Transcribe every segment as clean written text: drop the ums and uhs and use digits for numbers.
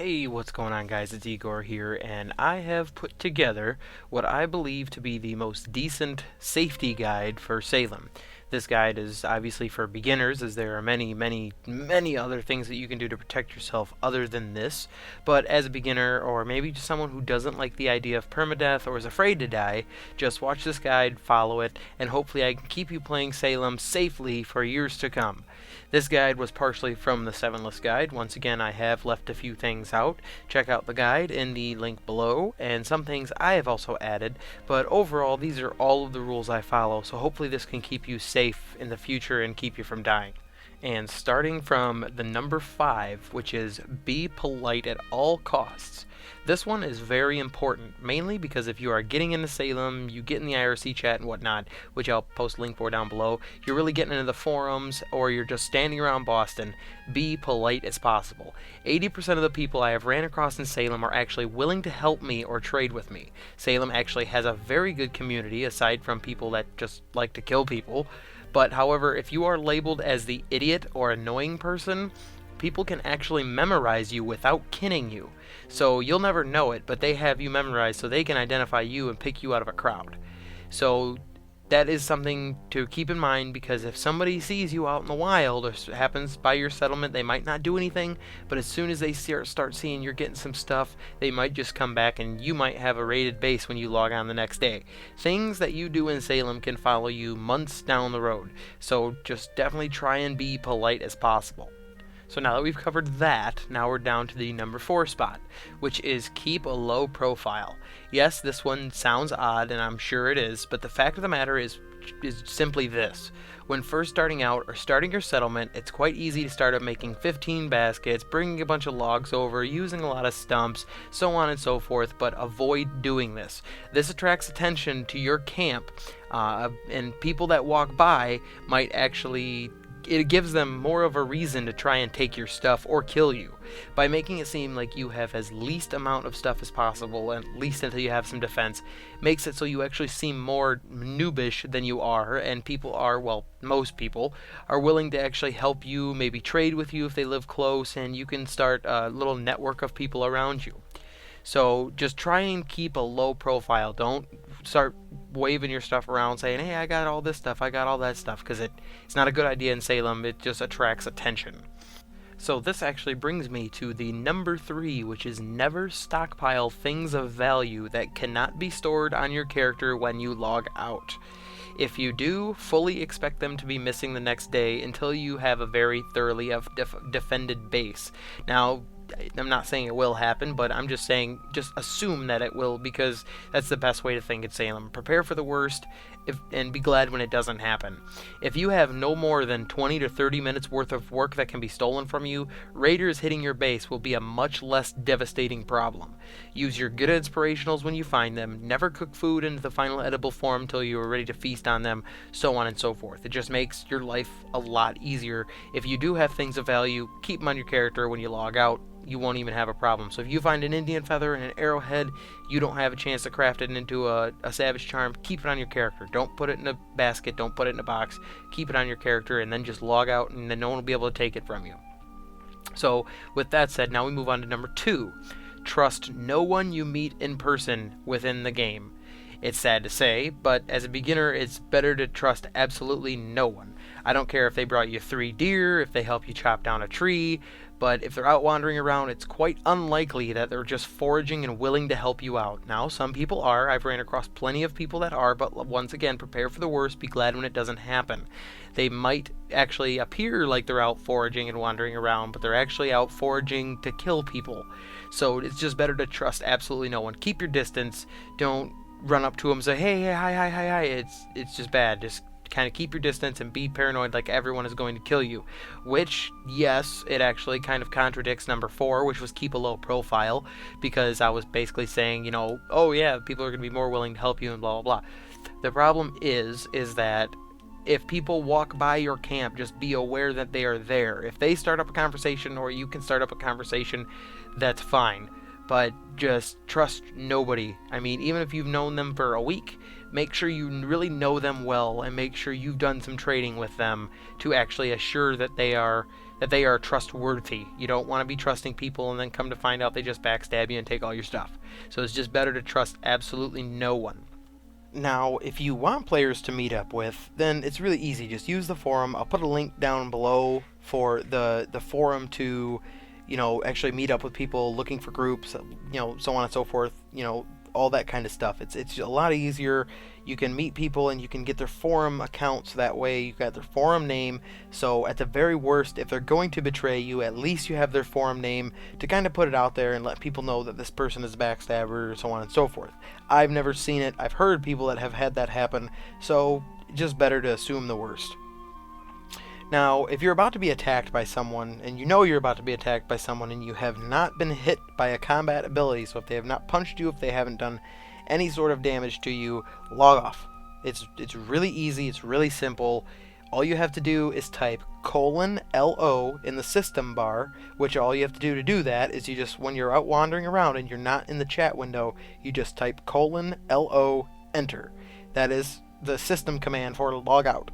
Hey, what's going on, guys? It's Igor here, and I have put together what I believe to be the most decent safety guide for Salem. This guide is obviously for beginners, as there are many other things that you can do to protect yourself other than this. But as a beginner, or maybe just someone who doesn't like the idea of permadeath or is afraid to die, just watch this guide, follow it, and hopefully I can keep you playing Salem safely for years to come. This guide was partially from the 7-list guide. Once again, I have left a few things out. Check out the guide in the link below, and some things I have also added, but overall these are all of the rules I follow, so hopefully this can keep you safe in the future and keep you from dying. And starting from the number 5, which is be polite at all costs. This one is very important, mainly because if you are getting into Salem, you get in the IRC chat and whatnot, which I'll post a link for down below, you're really getting into the forums, or you're just standing around Boston, be polite as possible. 80% of the people I have ran across in Salem are actually willing to help me or trade with me. Salem actually has a very good community, aside from people that just like to kill people. But however, if you are labeled as the idiot or annoying person, people can actually memorize you without kinning you. So you'll never know it, but they have you memorized so they can identify you and pick you out of a crowd. So that is something to keep in mind, because if somebody sees you out in the wild or happens by your settlement, they might not do anything, but as soon as they start seeing you're getting some stuff, they might just come back and you might have a raided base when you log on the next day. Things that you do in Salem can follow you months down the road, so just definitely try and be polite as possible. So now that we've covered that, now we're down to the number 4 spot, which is keep a low profile. Yes, this one sounds odd, and I'm sure it is, but the fact of the matter is simply this. When first starting out or starting your settlement, it's quite easy to start up making 15 baskets, bringing a bunch of logs over, using a lot of stumps, so on and so forth, but avoid doing this. This attracts attention to your camp, and people that walk by might actually... It gives them more of a reason to try and take your stuff or kill you. By making it seem like you have as least amount of stuff as possible, at least until you have some defense, makes it so you actually seem more noobish than you are, and people are, well, most people, are willing to actually help you, maybe trade with you if they live close, and you can start a little network of people around you. So just try and keep a low profile. Don't start waving your stuff around saying, hey, I got all this stuff, I got all that stuff, because it's not a good idea in Salem. It just attracts attention. So this actually brings me to the number 3, which is never stockpile things of value that cannot be stored on your character when you log out. If you do, fully expect them to be missing the next day until you have a very thoroughly defended base. Now, I'm not saying it will happen, but I'm just saying just assume that it will, because that's the best way to think in Salem. Prepare for the worst and be glad when it doesn't happen. If you have no more than 20 to 30 minutes worth of work that can be stolen from you, raiders hitting your base will be a much less devastating problem. Use your good inspirationals when you find them. Never cook food into the final edible form until you are ready to feast on them, so on and so forth. It just makes your life a lot easier. If you do have things of value, keep them on your character. When you log out, you won't even have a problem. So if you find an Indian feather and an arrowhead, you don't have a chance to craft it into a savage charm, keep it on your character. Don't put it in a basket, don't put it in a box, keep it on your character, and then just log out, and then no one will be able to take it from you. So with that said, now we move on to number 2. Trust no one you meet in person within the game. It's sad to say, but as a beginner, it's better to trust absolutely no one. I don't care if they brought you 3 deer, if they help you chop down a tree, but if they're out wandering around, it's quite unlikely that they're just foraging and willing to help you out. Now, some people are. I've ran across plenty of people that are, but once again, prepare for the worst, be glad when it doesn't happen. They might actually appear like they're out foraging and wandering around, but they're actually out foraging to kill people. So it's just better to trust absolutely no one. Keep your distance. Don't run up to them and say, hey, hi. It's just bad. Just kind of keep your distance and be paranoid like everyone is going to kill you. Which, yes, it actually kind of contradicts number 4, which was keep a low profile, because I was basically saying, you know, oh yeah, people are going to be more willing to help you and blah, blah, blah. The problem is that if people walk by your camp, just be aware that they are there. If they start up a conversation, or you can start up a conversation, that's fine. But just trust nobody. I mean, even if you've known them for a week, make sure you really know them well and make sure you've done some trading with them to actually assure that they are trustworthy. You don't want to be trusting people and then come to find out they just backstab you and take all your stuff. So it's just better to trust absolutely no one. Now, if you want players to meet up with, then it's really easy. Just use the forum. I'll put a link down below for the forum to, actually meet up with people looking for groups, so on and so forth, all that kind of stuff. It's a lot easier. You can meet people and you can get their forum accounts that way. You've got their forum name. So at the very worst, if they're going to betray you, at least you have their forum name to kind of put it out there and let people know that this person is a backstabber, so on and so forth. I've never seen it. I've heard people that have had that happen. So just better to assume the worst. Now, if you're about to be attacked by someone, and you know you're about to be attacked by someone, and you have not been hit by a combat ability, so if they have not punched you, if they haven't done any sort of damage to you, log off. It's really easy, it's really simple. All you have to do is type :LO in the system bar, which all you have to do that is you just, when you're out wandering around and you're not in the chat window, you just type :LO, enter. That is the system command for log out.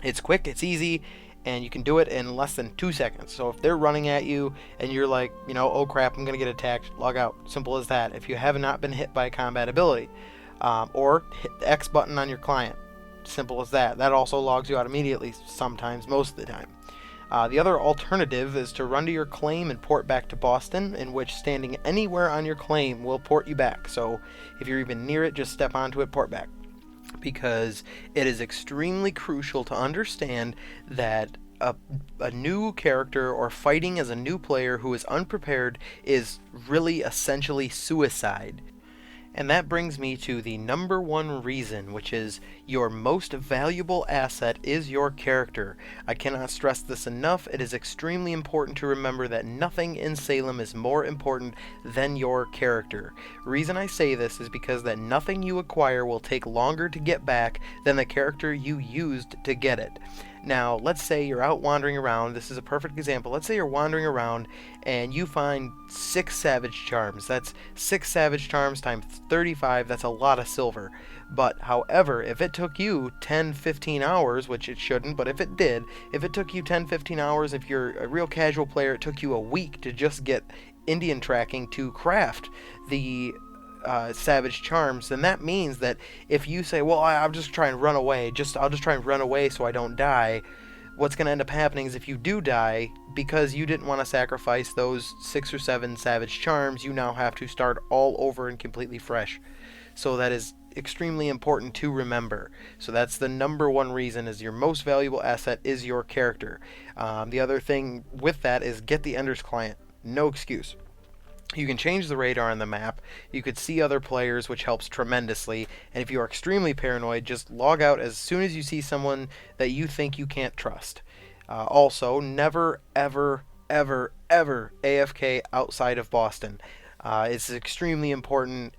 It's quick, it's easy, and you can do it in less than 2 seconds. So if they're running at you and you're like, oh crap, I'm going to get attacked, log out. Simple as that. If you have not been hit by a combat ability. Or hit the X button on your client. Simple as that. That also logs you out immediately sometimes, most of the time. The other alternative is to run to your claim and port back to Boston, in which standing anywhere on your claim will port you back. So if you're even near it, just step onto it, port back. Because it is extremely crucial to understand that a new character or fighting as a new player who is unprepared is really essentially suicide. And that brings me to the number one reason, which is your most valuable asset is your character. I cannot stress this enough. It is extremely important to remember that nothing in Salem is more important than your character. The reason I say this is because that nothing you acquire will take longer to get back than the character you used to get it. Now, let's say you're out wandering around. This is a perfect example. Let's say you're wandering around and you find 6 Savage Charms. That's 6 Savage Charms times 35. That's a lot of silver. But, however, if it took you 10-15 hours, which it shouldn't, but if it did, if it took you 10-15 hours, if you're a real casual player, it took you a week to just get Indian tracking to craft the Savage Charms, then that means that if you say, well, I'll just try and run away, I'll just try and run away so I don't die, what's going to end up happening is if you do die, because you didn't want to sacrifice those 6 or 7 Savage Charms, you now have to start all over and completely fresh. So that is extremely important to remember. So that's the number one reason, is your most valuable asset is your character. The other thing with that is get the Ender's Client. No excuse. You can change the radar on the map, you could see other players, which helps tremendously, and if you are extremely paranoid, just log out as soon as you see someone that you think you can't trust. Also, never, ever, ever, ever AFK outside of Boston. It's extremely important,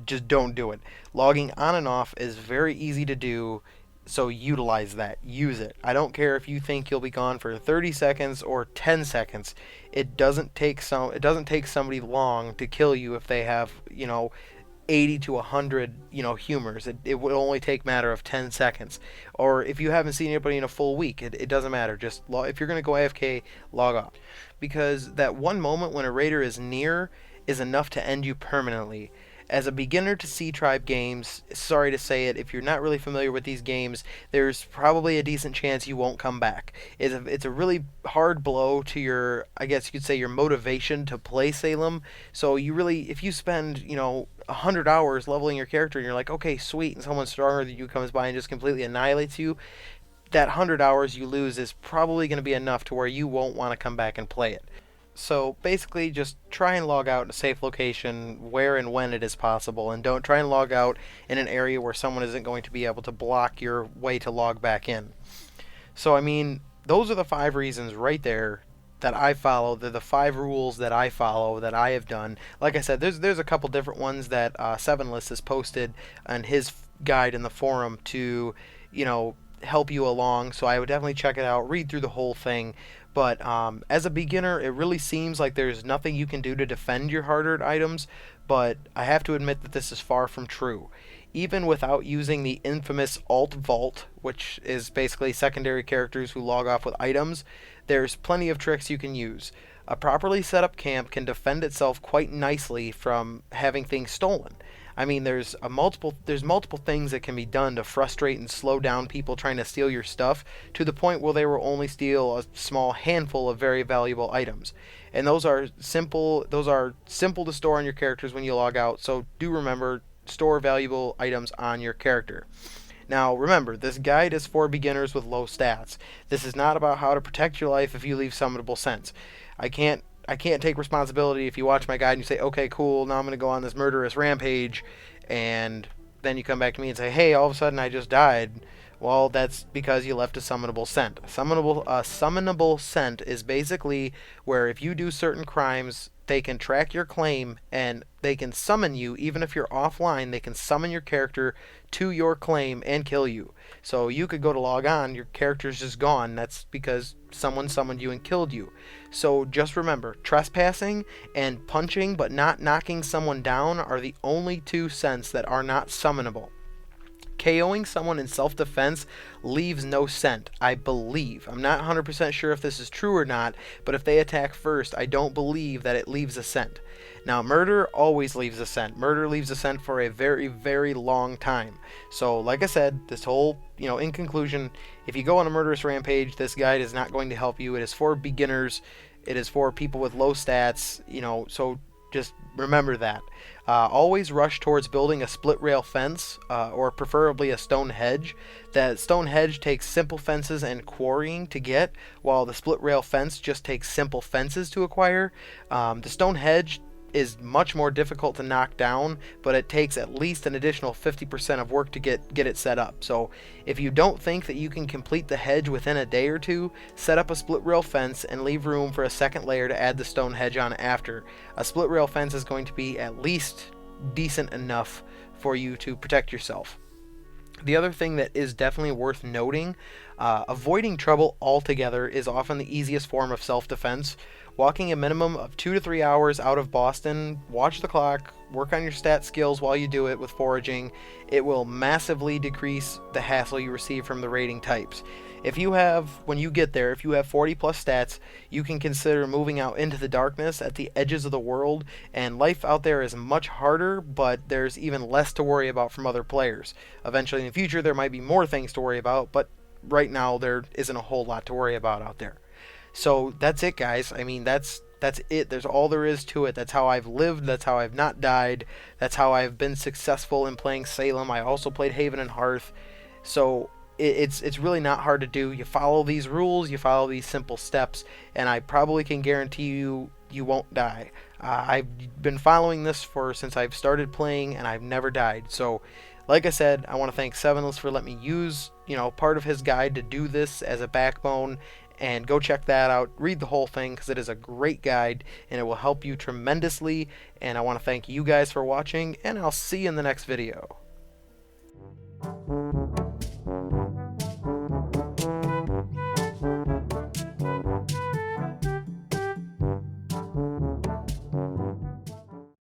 just don't do it. Logging on and off is very easy to do, so utilize that. Use it. I don't care if you think you'll be gone for 30 seconds or 10 seconds. It doesn't take somebody long to kill you if they have, 80 to 100, humors. It will only take a matter of 10 seconds. Or if you haven't seen anybody in a full week, it doesn't matter. Just if you're going to go AFK, log off. Because that one moment when a raider is near is enough to end you permanently. As a beginner to C-Tribe games, sorry to say it, if you're not really familiar with these games, there's probably a decent chance you won't come back. It's a really hard blow to your, I guess you could say, your motivation to play Salem. So you really, if you spend, 100 hours leveling your character and you're like, okay, sweet, and someone stronger than you comes by and just completely annihilates you, that 100 hours you lose is probably going to be enough to where you won't want to come back and play it. So basically, just try and log out in a safe location where and when it is possible, and don't try and log out in an area where someone isn't going to be able to block your way to log back in. So those are the 5 reasons right there that I follow. They're the 5 rules that I follow, that I have done. Like I said, there's a couple different ones that Sevenless has posted on his guide in the forum to, help you along. So I would definitely check it out, read through the whole thing. But as a beginner, it really seems like there's nothing you can do to defend your hard-earned items, but I have to admit that this is far from true. even without using the infamous alt vault, which is basically secondary characters who log off with items. There's plenty of tricks you can use. A properly set up camp can defend itself quite nicely from having things stolen. I mean, there's multiple things that can be done to frustrate and slow down people trying to steal your stuff to the point where they will only steal a small handful of very valuable items. And those are simple to store on your characters when you log out. So do remember, store valuable items on your character. Now, remember, this guide is for beginners with low stats. This is not about how to protect your life if you leave summonable scents. I can't take responsibility if you watch my guide and you say, okay, cool, now I'm going to go on this murderous rampage, and then you come back to me and say, hey, all of a sudden I just died. Well, that's because you left a summonable scent. A summonable scent is basically where if you do certain crimes, they can track your claim and they can summon you. Even if you're offline, they can summon your character to your claim and kill you. So you could go to log on, your character's just gone. That's because someone summoned you and killed you. So just remember, trespassing and punching but not knocking someone down are the only two scents that are not summonable. KOing someone in self-defense leaves no scent, I believe. I'm not 100% sure if this is true or not, but if they attack first, I don't believe that it leaves a scent. Now, murder always leaves a scent. Murder leaves a scent for a very, very long time. So, like I said, this whole, in conclusion, if you go on a murderous rampage, this guide is not going to help you. It is for beginners. It is for people with low stats, so just remember that. Always rush towards building a split rail fence, or preferably a stone hedge. That stone hedge takes simple fences and quarrying to get, while the split rail fence just takes simple fences to acquire. The stone hedge is much more difficult to knock down, but it takes at least an additional 50% of work to get it set up. So if you don't think that you can complete the hedge within a day or two, set up a split rail fence and leave room for a second layer to add the stone hedge on after. A split rail fence is going to be at least decent enough for you to protect yourself. The other thing that is definitely worth noting, avoiding trouble altogether is often the easiest form of self-defense. Walking a minimum of 2 to 3 hours out of Boston, watch the clock, work on your stat skills while you do it with foraging. It will massively decrease the hassle you receive from the raiding types. When you get there, if you have 40 plus stats, you can consider moving out into the darkness at the edges of the world, and life out there is much harder, but there's even less to worry about from other players. Eventually in the future there might be more things to worry about, but right now there isn't a whole lot to worry about out there. So that's it, guys. I mean, that's it. There's all there is to it. That's how I've lived. That's how I've not died. That's how I've been successful in playing Salem. I also played Haven and Hearth. So it's really not hard to do. You follow these rules, you follow these simple steps, and I probably can guarantee you won't die. I've been following this since I've started playing, and I've never died. So, like I said, I want to thank Sevenless for letting me use part of his guide to do this as a backbone. And go check that out. Read the whole thing because it is a great guide and it will help you tremendously. And I want to thank you guys for watching, and I'll see you in the next video.